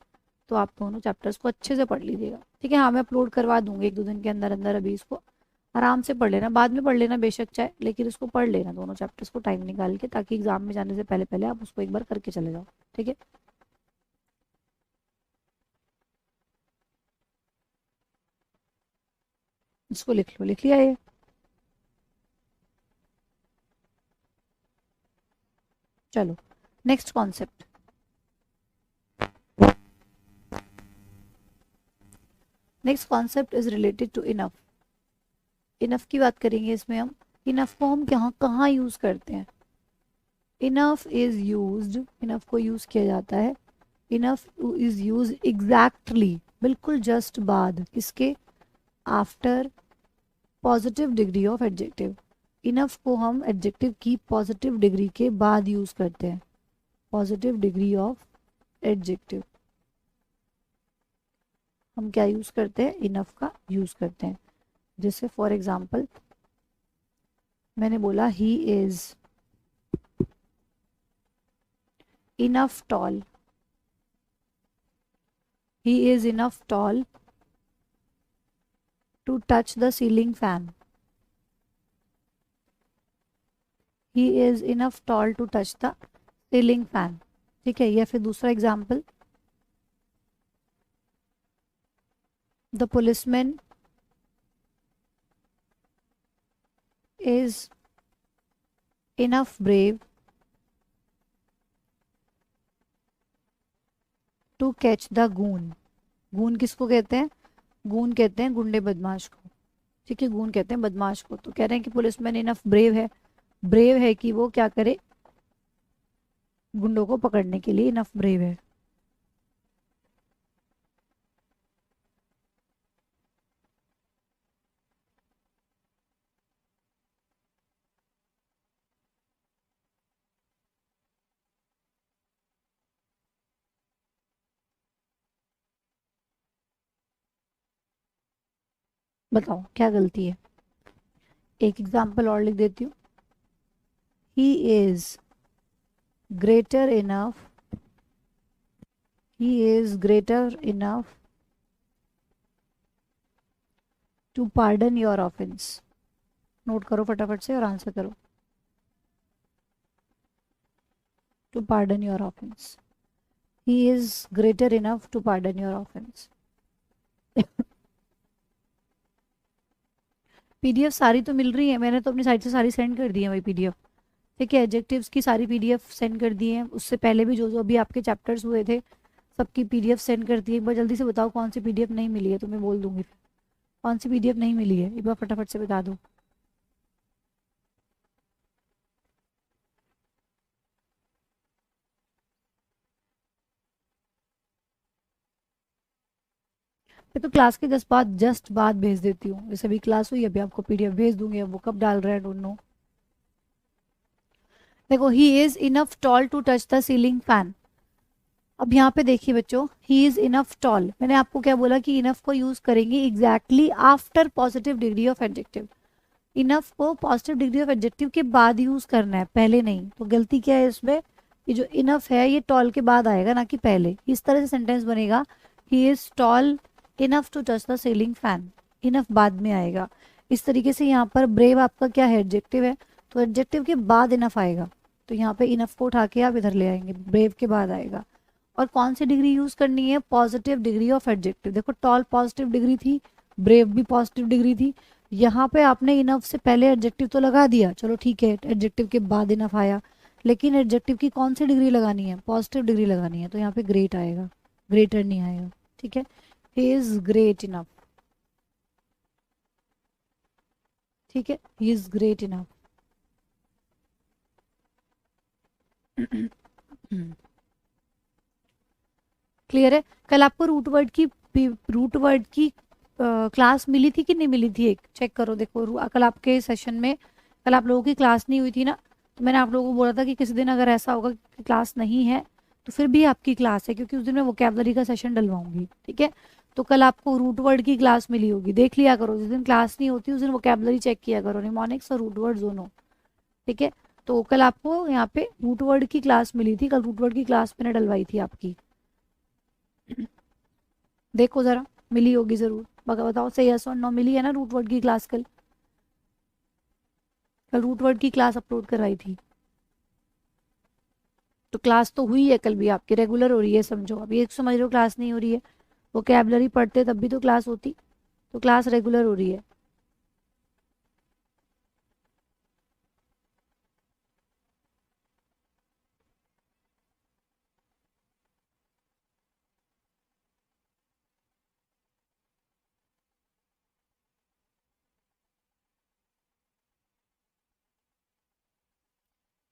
तो आप दोनों चैप्टर्स को अच्छे से पढ़ लीजिएगा, ठीक है। हाँ, मैं अपलोड करवा दूंगी 1-2 दिन के अंदर अंदर, अभी इसको आराम से पढ़ लेना, बाद में पढ़ लेना बेशक चाहे, लेकिन इसको पढ़ लेना दोनों चैप्टर्स को टाइम निकाल के, ताकि एग्जाम में जाने से पहले पहले आप उसको एक बार करके चले जाओ, ठीक है। इसको लिख लो, लिख लिया ये। चलो next concept. Next concept is related to enough. Enough की बात करेंगे इसमें हम। इनफ को हम कहाँ कहाँ यूज करते हैं? इनफ इज यूज्ड, इनफ को यूज किया जाता है, इनफ इज यूज एग्जैक्टली, बिल्कुल जस्ट बाद किसके? After positive degree of adjective. Enough को हम एडजेक्टिव की पॉजिटिव डिग्री के बाद यूज करते हैं, पॉजिटिव डिग्री ऑफ एडजेक्टिव हम क्या यूज करते हैं? इनफ का यूज करते हैं। जैसे फॉर एग्जाम्पल मैंने बोला he is enough tall, he is enough tall to touch the ceiling fan, he is enough tall to touch the ceiling fan, ठीक है। या फिर दूसरा example, the policeman is enough brave to catch the goon। goon किसको कहते हैं? goon कहते हैं गुंडे बदमाश को, ठीक है, goon कहते हैं बदमाश को। तो कह रहे हैं कि पुलिसमैन इनफ ब्रेव है, ब्रेव है कि वो क्या करे? गुंडों को पकड़ने के लिए इनफ ब्रेव है। बताओ क्या गलती है? एक एग्जाम्पल और लिख देती हूँ, he is greater enough, he is greater enough to pardon your offence. Note करो फटाफट से और आंसर करो। To pardon your offence, he is greater enough to pardon your offence. PDF सारी तो मिल रही है, मैंने तो अपनी साइड से सारी सेंड कर दी है भाई पीडीएफ, ठीक है। एडजेक्टिव्स की सारी पीडीएफ सेंड कर दी है, उससे पहले भी जो जो अभी आपके चैप्टर्स हुए थे सबकी पीडीएफ सेंड कर दी है। एक बार जल्दी से बताओ कौन सी पीडीएफ नहीं मिली है, तो मैं बोल दूंगी फिर कौन सी पीडीएफ नहीं मिली है, एक बार फटाफट से बता दो। मैं तो क्लास के जस्ट बाद भेज देती हूँ, जैसे अभी क्लास हुई अभी आपको पीडीएफ भेज दूंगी, अब वो कब डाल रहा है डोंट नो। देखो he is enough tall to touch the ceiling fan. अब यहाँ पे देखिए बच्चों, ही इज इनफ टॉल, मैंने आपको क्या बोला कि इनफ को यूज करेंगे exactly after positive degree of adjective. Enough को पॉजिटिव डिग्री ऑफ एडजेक्टिव के बाद यूज करना है, पहले नहीं। तो गलती क्या है इसमें? ये जो इनफ है ये टॉल के बाद आएगा ना कि पहले। इस तरह से सेंटेंस बनेगा, he is tall enough to touch the ceiling fan, enough बाद में आएगा। इस तरीके से यहाँ पर ब्रेव आपका क्या है? एडजेक्टिव है, तो एडजेक्टिव के बाद इनफ आएगा। तो यहाँ पे इनफ को उठा के आप इधर ले आएंगे, ब्रेव के बाद आएगा। और कौन सी डिग्री यूज करनी है? Positive degree of adjective. देखो टॉल पॉजिटिव डिग्री थी, ब्रेव भी पॉजिटिव डिग्री थी, यहाँ पे आपने इनफ से पहले एडजेक्टिव तो लगा दिया, चलो ठीक है, एडजेक्टिव के बाद इनफ आया, लेकिन एडजेक्टिव की कौन सी डिग्री लगानी है? पॉजिटिव डिग्री लगानी है, तो यहाँ पे ग्रेट आएगा, ग्रेटर नहीं आएगा, ठीक है। ही इज ग्रेट इनफ, ठीक है, he is great enough. Clear है? कल आपको रूट वर्ड की क्लास मिली थी कि नहीं मिली थी? एक चेक करो, देखो कल आपके सेशन में, कल आप लोगों की क्लास नहीं हुई थी ना, तो मैंने आप लोगों को बोला था कि किसी दिन अगर ऐसा होगा कि क्लास नहीं है तो फिर भी आपकी क्लास है, क्योंकि उस दिन मैं वोकैबुलरी का सेशन डलवाऊंगी, ठीक है। तो कल आपको रूट वर्ड की क्लास मिली होगी, देख लिया करो। जिस दिन क्लास नहीं होती उस दिन वोकैबुलरी चेक किया करो, निमोनिक्स और रूट वर्ड दोनों, ठीक है। तो कल आपको यहाँ पे रूट वर्ड की क्लास मिली थी, कल रूट वर्ड की क्लास मैंने डलवाई थी आपकी। देखो जरा, मिली होगी जरूर, बताओ सही यस और नो, मिली है ना रूट वर्ड की क्लास कल? कल रूट वर्ड की क्लास अपलोड करवाई थी, तो क्लास तो हुई है कल भी आपकी, रेगुलर हो रही है समझो। अभी एक समझ लो क्लास नहीं हो रही है, वोकैबलरी पढ़ते तब भी तो क्लास होती, तो क्लास रेगुलर हो रही है।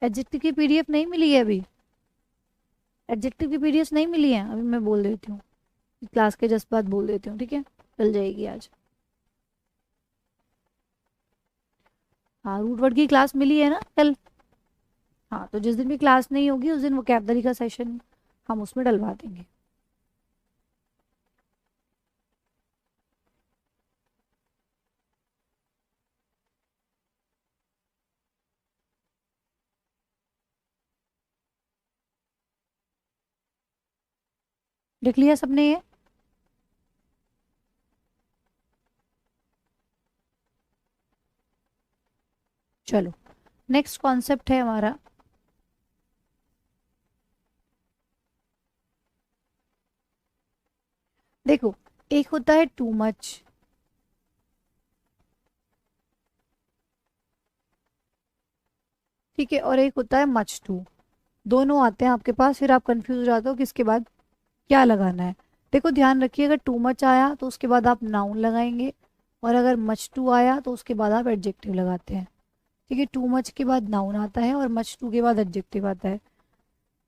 एडजेक्टिव की पीडीएफ नहीं मिली है अभी? एडजेक्टिव की पीडीएफ नहीं मिली है अभी, मैं बोल देती हूँ, क्लास के जस्ट बाद बोल देती हूँ, ठीक है? चल जाएगी आज। हाँ, रूट वर्ड की क्लास मिली है ना कल? हाँ, तो जिस दिन भी क्लास नहीं होगी उस दिन वोकैबलरी का सेशन हम उसमें डलवा देंगे। लिख लिया सबने ये? चलो, नेक्स्ट कॉन्सेप्ट है हमारा, देखो, एक होता है टू मच, ठीक है, और एक होता है मच टू। दोनों आते हैं आपके पास, फिर आप कंफ्यूज हो जाते हो कि इसके बाद क्या लगाना है। देखो ध्यान रखिए, अगर टू मच आया तो उसके बाद आप नाउन लगाएंगे, और अगर मच टू आया तो उसके बाद आप एडजेक्टिव लगाते हैं। ठीक है, टू मच के बाद नाउन आता है और मच टू के बाद एडजेक्टिव आता है।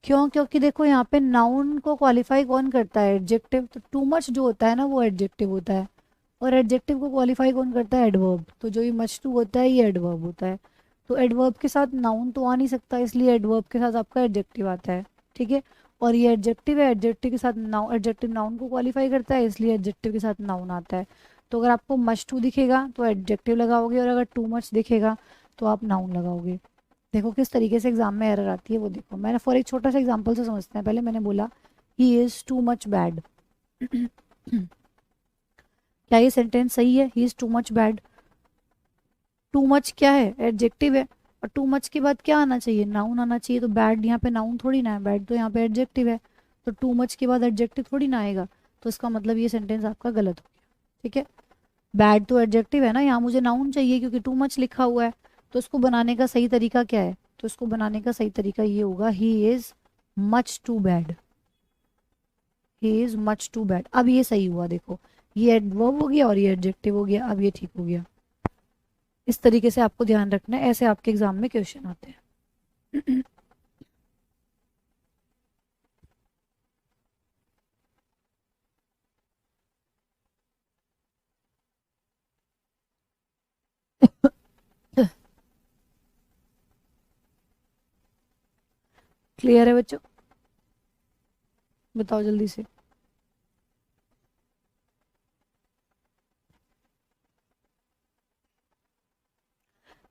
क्यों? क्योंकि देखो यहाँ पे नाउन को क्वालिफाई कौन करता है? एडजेक्टिव। तो टू मच जो होता है ना वो एडजेक्टिव होता है, और एडजेक्टिव को क्वालिफाई कौन करता है? एडवर्ब। तो जो ये मच टू होता है ये एडवर्ब होता है। तो एडवर्ब के साथ नाउन तो आ नहीं सकता, इसलिए एडवर्ब के साथ आपका एडजेक्टिव आता है। ठीक है, और ये एडजेक्टिव है, एडजेक्टिव के साथ नाउन, एडजेक्टिव नाउन को क्वालिफाई करता है, इसलिए एडजेक्टिव के साथ नाउन आता है। तो अगर आपको मच टू दिखेगा तो एडजेक्टिव लगाओगे, और अगर टू मच दिखेगा तो आप नाउन लगाओगे। देखो किस तरीके से एग्जाम में एरर आती है वो देखो। मैंने फॉर एक छोटा सा एग्जांपल से समझते हैं, पहले मैंने बोला he is too much bad. क्या ये सेंटेंस सही है? He is too much bad. Too much क्या है? एडजेक्टिव है, और टू मच के बाद क्या आना चाहिए? नाउन आना चाहिए। तो बैड यहाँ पे नाउन थोड़ी ना है, बैड तो यहाँ पे एडजेक्टिव है, तो टू मच के बाद एडजेक्टिव थोड़ी ना आएगा। तो इसका मतलब ये सेंटेंस आपका गलत हो गया। ठीक है, बैड तो एडजेक्टिव है ना, यहाँ मुझे नाउन चाहिए क्योंकि टू मच लिखा हुआ है। तो इसको बनाने का सही तरीका क्या है? तो इसको बनाने का सही तरीका ये होगा, he is much too bad. He is much too bad. अब ये सही हुआ, देखो ये एडवर्ब हो गया और ये एडजेक्टिव हो गया, अब ये ठीक हो गया। इस तरीके से आपको ध्यान रखना है, ऐसे आपके एग्जाम में क्वेश्चन आते हैं। क्लियर है बच्चों? बताओ जल्दी से।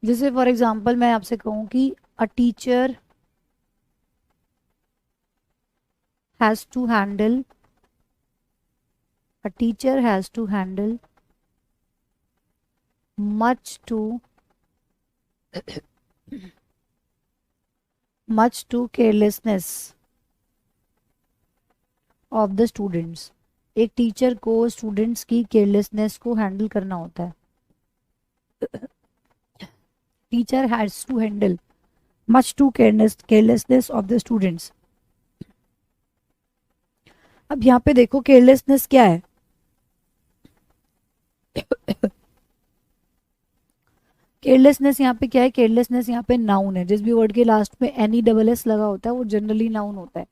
जैसे फॉर एग्जांपल मैं आपसे कहूँ कि a teacher has to handle, a teacher has to handle much too, much too carelessness of the students. एक टीचर को स्टूडेंट्स की केयरलेसनेस को हैंडल करना होता है। Teacher has to handle much too carelessness of the students. अब यहाँ पे देखो केयरलेसनेस क्या है? केयरलेसनेस यहाँ पे क्या है? केयरलेसनेस यहाँ पे नाउन है, जिस भी वर्ड के लास्ट में एनी डबल एस लगा होता है वो जनरली नाउन होता है।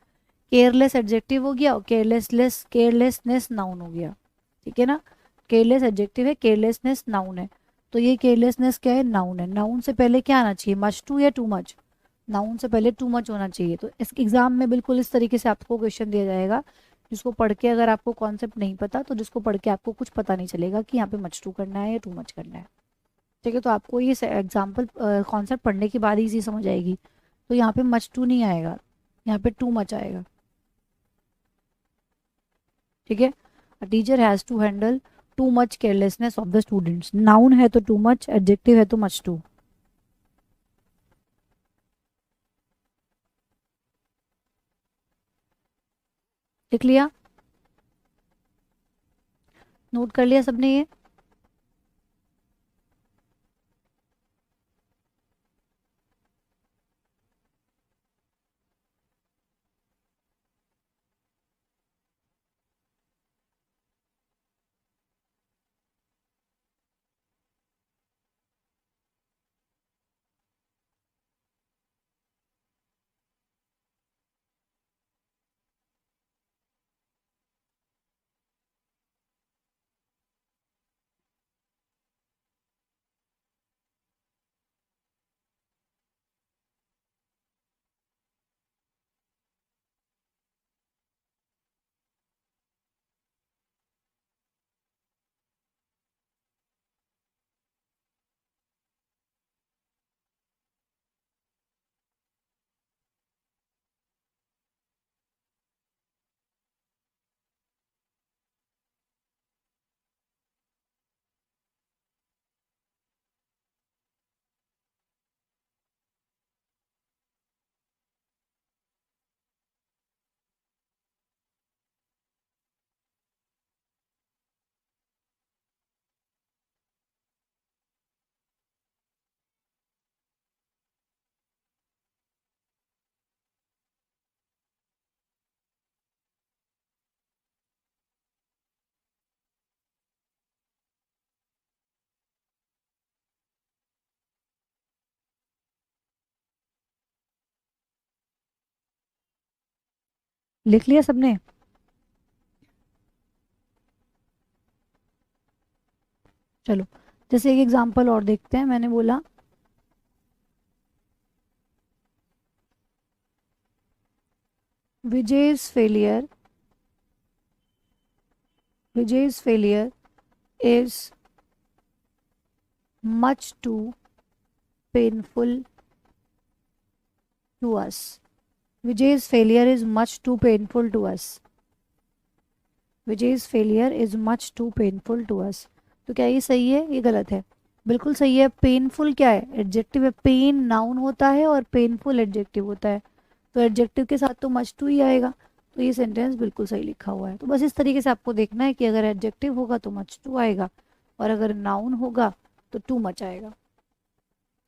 केयरलेस एडजेक्टिव हो गया और केयरलेसनेस नाउन हो गया। ठीक है ना, केयरलेस एडजेक्टिव है, केयरलेसनेस नाउन है। तो ये केयरलेसनेस क्या है? नाउन है। नाउन से पहले क्या आना चाहिए? मच टू या टू मच? नाउन से पहले टू मच होना चाहिए। तो इस एग्जाम में बिल्कुल इस तरीके से आपको क्वेश्चन दिया जाएगा, जिसको पढ़ के अगर आपको कॉन्सेप्ट नहीं पता, तो जिसको पढ़ के आपको कुछ पता नहीं चलेगा कि यहाँ पे मच टू करना है या टू मच करना है। ठीक है, तो आपको ये एग्जाम्पल कॉन्सेप्ट पढ़ने के बाद ही इजी समझ आएगी। तो यहाँ पे मच टू नहीं आएगा, यहाँ पे टू मच आएगा। ठीक है, a teacher has to handle too much carelessness of the students. Noun है तो टू मच, एडजेक्टिव है तो मच टू। लिख लिया, नोट कर लिया सबने ये? लिख लिया सबने? चलो, जैसे एक एग्जांपल और देखते हैं। मैंने बोला Vijay's failure, Vijay's failure is much too painful to us. Vijay's failure is much too painful to us. Vijay's failure is much too painful to us. तो क्या ये सही है, ये गलत है? बिल्कुल सही है। पेनफुल क्या है, एडजेक्टिव है। पेन नाउन होता है और पेनफुल एडजेक्टिव होता है, तो एडजेक्टिव के साथ तो मच टू ही आएगा। तो ये सेंटेंस बिल्कुल सही लिखा हुआ है। तो बस इस तरीके से आपको देखना है कि अगर एडजेक्टिव होगा तो मच टू आएगा, और अगर नाउन होगा तो टू मच आएगा।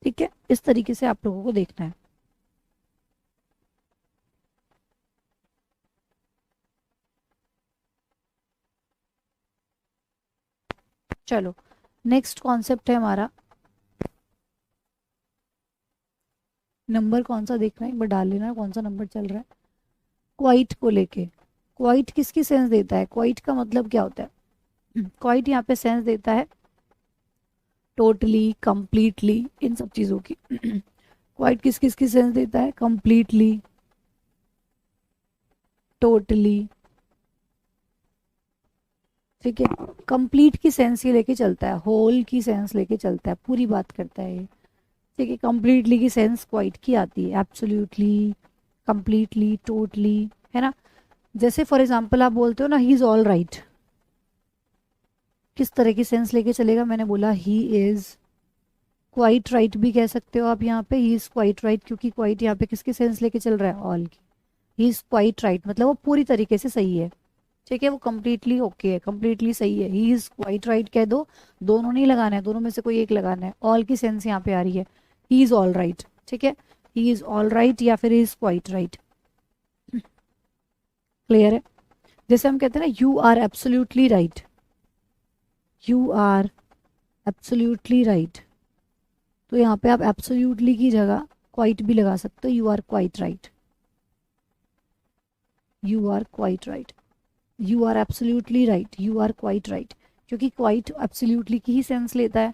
ठीक है, इस तरीके से आप लोगों को देखना है। चलो, नेक्स्ट कॉन्सेप्ट है हमारा, नंबर कौन सा देखना है एक बार डाल लेना, कौन सा नंबर चल रहा है। क्वाइट को लेके, क्वाइट किसकी सेंस देता है? क्वाइट का मतलब क्या होता है? क्वाइट यहाँ पे सेंस देता है टोटली, कंप्लीटली, इन सब चीज़ों की। क्वाइट किस किस की सेंस देता है? Completely, totally. ठीक है, कंप्लीट की सेंस ये लेके चलता है, होल की सेंस लेके चलता है, पूरी बात करता है ये। ठीक है, कंप्लीटली की सेंस क्वाइट की आती है, एब्सोल्युटली, कंप्लीटली, टोटली, है ना। जैसे फॉर एग्जांपल आप बोलते हो ना ही इज ऑल राइट, किस तरह की सेंस लेके चलेगा? मैंने बोला ही इज क्वाइट राइट भी कह सकते हो आप यहाँ पे, ही इज क्वाइट राइट, क्योंकि क्वाइट यहाँ पे किसकी सेंस लेके चल रहा है? ऑल की। ही इज क्वाइट राइट मतलब वो पूरी तरीके से सही है। ठीक है, वो कंप्लीटली ओके है, कंप्लीटली सही है। ही इज क्वाइट राइट कह दो, दोनों नहीं लगाना है, दोनों में से कोई एक लगाना है। ऑल की सेंस यहाँ पे आ रही है, ही इज ऑल राइट। ठीक है, ही इज ऑल राइट या फिर he is quite right. Clear है? जैसे हम कहते हैं ना you are absolutely right, you are absolutely right, तो यहाँ पे आप एब्सोल्युटली की जगह क्वाइट भी लगा सकते हो, you are quite right, you are quite right, you are absolutely right, you are quite right, क्योंकि क्वाइट एब्सोल्युटली की ही सेंस लेता है।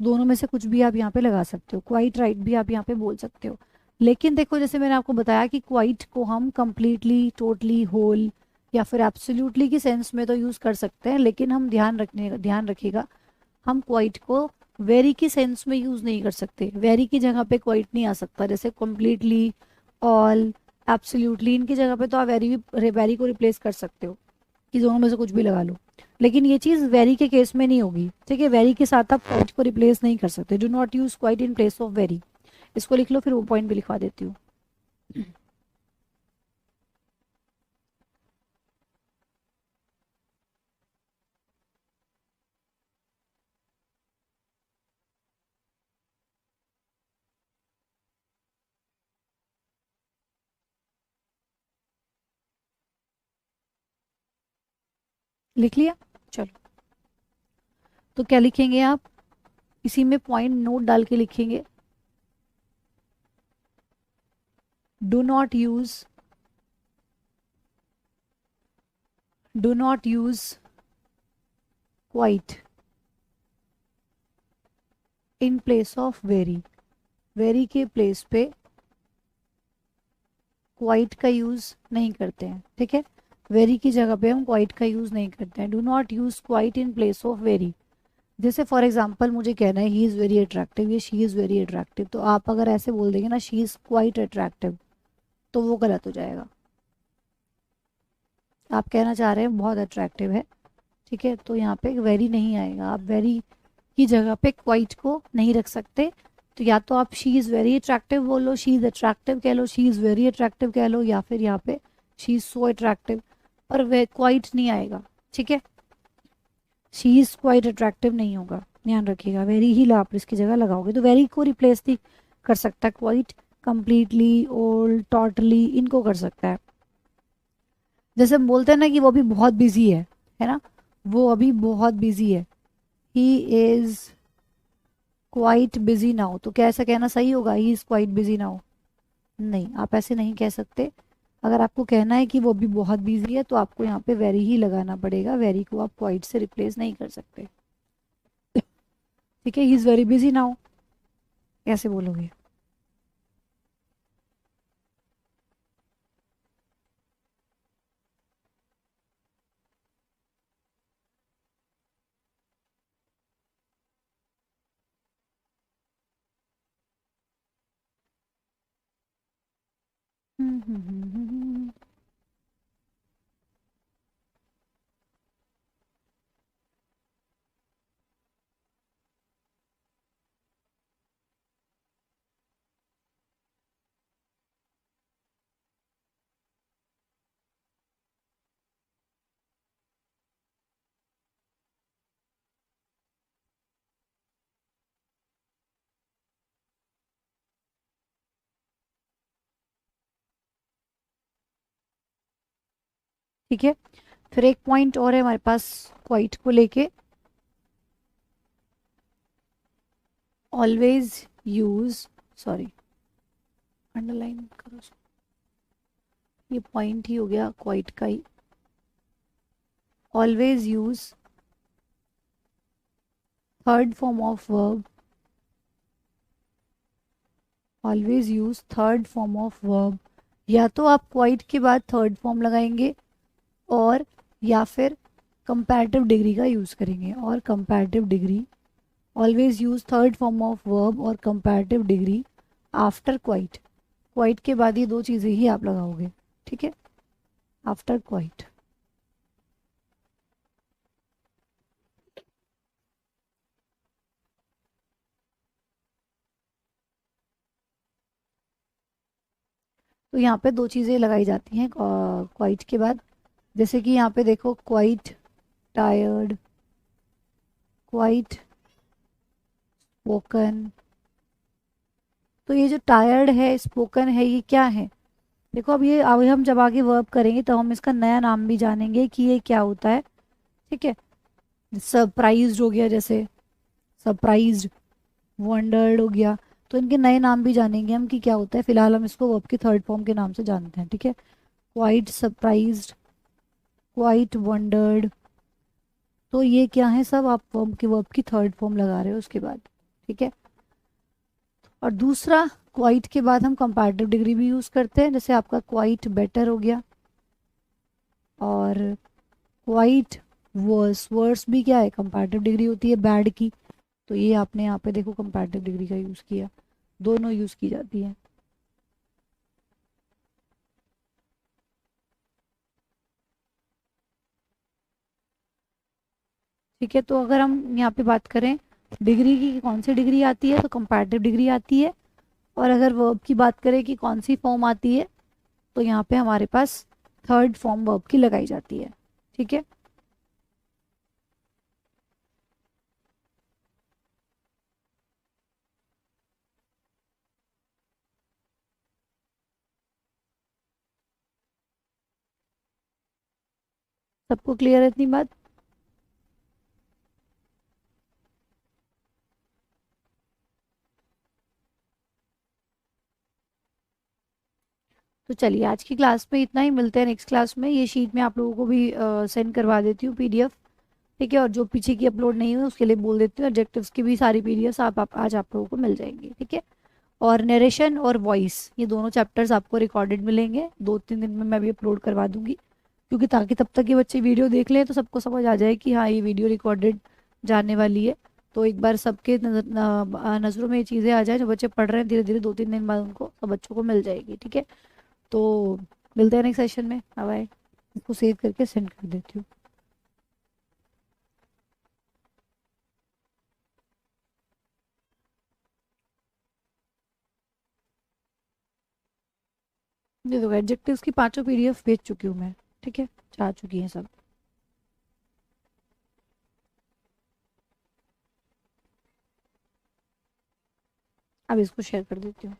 दोनों में से कुछ भी आप यहाँ पे लगा सकते हो, क्वाइट राइट भी आप यहाँ पे बोल सकते हो। लेकिन देखो, जैसे मैंने आपको बताया कि क्वाइट को हम कंप्लीटली, टोटली, होल या फिर एब्सोल्युटली की सेंस में तो यूज़ कर सकते हैं, लेकिन हम ध्यान रखिएगा, हम क्वाइट को वेरी की सेंस में यूज़ नहीं कर सकते। वेरी की जगह पे क्वाइट नहीं आ सकता, जैसे कंप्लीटली, ऑल, एब्सोल्युटली, इनकी जगह पे तो आप वेरी को रिप्लेस कर सकते हो। कि दोनों में से कुछ भी लगा लो, लेकिन ये चीज़ वेरी के केस में नहीं होगी, ठीक है। वेरी के साथ आप क्वाइट को रिप्लेस नहीं कर सकते। Do not use quite in place of very. इसको लिख लो, फिर वो पॉइंट भी लिखवा देती हूँ। लिख लिया, चलो। तो क्या लिखेंगे आप, इसी में पॉइंट नोट डाल के लिखेंगे, do not use, do not use quite in place of very. Very के प्लेस पे क्वाइट का यूज नहीं करते हैं, ठीक है। वेरी की जगह पे हम क्वाइट का यूज नहीं करते हैं। Do not use quite in place of very. जैसे फॉर एग्जाम्पल मुझे कहना है ही इज़ वेरी अट्रैक्टिव, ये शी इज़ वेरी अट्रैक्टिव, तो आप अगर ऐसे बोल देंगे ना शी इज़ क्वाइट अट्रैक्टिव, तो वो गलत हो जाएगा। आप कहना चाह रहे हैं बहुत अट्रैक्टिव है, ठीक है, तो यहाँ पे वेरी नहीं आएगा। आप वेरी की जगह पे क्वाइट को नहीं रख सकते। तो या तो आप शी इज़ वेरी अट्रैक्टिव बोलो, शी इज़ अट्रैक्टिव कह लो, शी इज़ वेरी अट्रैक्टिव कह लो, या फिर यहाँ पे शी इज़ सो अट्रैक्टिव, पर वे क्वाइट नहीं आएगा, ठीक है। शी इज़ क्वाइट अट्रैक्टिव नहीं होगा, ध्यान रखिएगा। वेरी ही आप इसकी जगह लगाओगे, तो वेरी को रिप्लेस नहीं कर सकता क्वाइट। कंप्लीटली, ओल्ड, टोटली, इनको कर सकता है। जैसे हम बोलते हैं ना कि वो अभी बहुत बिजी है ना, वो अभी बहुत बिजी है, ही इज क्वाइट बिजी नाउ, तो क्या ऐसा कहना सही होगा, he is quite busy now? नहीं, आप ऐसे नहीं कह सकते। अगर आपको कहना है कि वो अभी बहुत बिजी है, तो आपको यहाँ पे वेरी ही लगाना पड़ेगा। वेरी को आप क्वाइट से रिप्लेस नहीं कर सकते, ठीक है। He is very busy now कैसे बोलोगे? ठीक है, फिर एक पॉइंट और है हमारे पास क्वाइट को लेके, ऑलवेज यूज, सॉरी अंडरलाइन करो, ये पॉइंट ही हो गया क्वाइट का ही। Always use third form of verb, always use third form of verb. या तो आप क्वाइट के बाद थर्ड फॉर्म लगाएंगे, और या फिर कंपैरेटिव डिग्री का यूज़ करेंगे, और comparative degree, always use third form of verb और comparative degree after quite. Quite के बाद ये दो चीज़ें ही आप लगाओगे, ठीक है, आफ्टर क्वाइट। तो यहाँ पे दो चीज़ें लगाई जाती हैं क्वाइट के बाद। जैसे कि यहाँ पे देखो, क्वाइट टायर्ड, क्वाइट स्पोकन। तो ये जो टायर्ड है, स्पोकन है, ये क्या है? देखो, अब ये अभी हम जब आगे वर्ब करेंगे तो हम इसका नया नाम भी जानेंगे कि ये क्या होता है, ठीक है। सरप्राइज्ड हो गया, जैसे सरप्राइज्ड, वंडर्ड हो गया, तो इनके नए नाम भी जानेंगे हम कि क्या होता है। फिलहाल हम इसको वर्ब की थर्ड फॉर्म के नाम से जानते हैं, ठीक है। क्वाइट सरप्राइज्ड, क्वाइट वंडर्ड, तो ये क्या है सब, आप वर्ब की थर्ड फॉर्म लगा रहे हो उसके बाद, ठीक है। और दूसरा, क्वाइट के बाद हम कंपैरेटिव डिग्री भी यूज़ करते हैं, जैसे आपका क्वाइट बेटर हो गया, और क्वाइट वर्स। वर्स भी क्या है, कंपैरेटिव डिग्री होती है बैड की, तो ये आपने यहाँ पे देखो कंपैरेटिव डिग्री का यूज़ किया, दोनों यूज़ की जाती है। ठीक है, तो अगर हम यहाँ पे बात करें डिग्री की, कौन सी डिग्री आती है, तो कंपैरेटिव डिग्री आती है। और अगर वर्ब की बात करें कि कौन सी फॉर्म आती है, तो यहाँ पे हमारे पास थर्ड फॉर्म वर्ब की लगाई जाती है। ठीक है, सबको क्लियर है इतनी बात? तो चलिए आज की क्लास में इतना ही, मिलते हैं नेक्स्ट क्लास में। ये शीट मैं आप लोगों को भी सेंड करवा देती हूँ पीडीएफ। ठीक है, और जो पीछे की अपलोड नहीं हुई उसके लिए बोल देती हूँ, ऑब्जेक्टिव्स की भी सारी पीडीएफ आप आज आप लोगों को मिल जाएंगी। ठीक है, और नरेशन और वॉइस ये दोनों चैप्टर्स आपको रिकॉर्डेड मिलेंगे, 2-3 दिन में मैं भी अपलोड करवा दूंगी, क्योंकि ताकि तब तक ये बच्चे वीडियो देख लें तो सबको समझ आ जाए कि हाँ ये वीडियो रिकॉर्डेड जाने वाली है। तो एक बार सबके नज़रों में ये चीज़ें आ जाए, जो बच्चे पढ़ रहे हैं धीरे धीरे 2-3 दिन बाद उनको सब बच्चों को मिल जाएगी। ठीक है, तो मिलते हैं नेक्स्ट सेशन में। Bye bye. इसको सेव करके सेंड कर देती हूँ। ये देखो एडजेक्टिव्स की 5 पीडीएफ भेज चुकी हूँ मैं। ठीक है, जा चुकी हैं सब। अब इसको शेयर कर देती हूँ।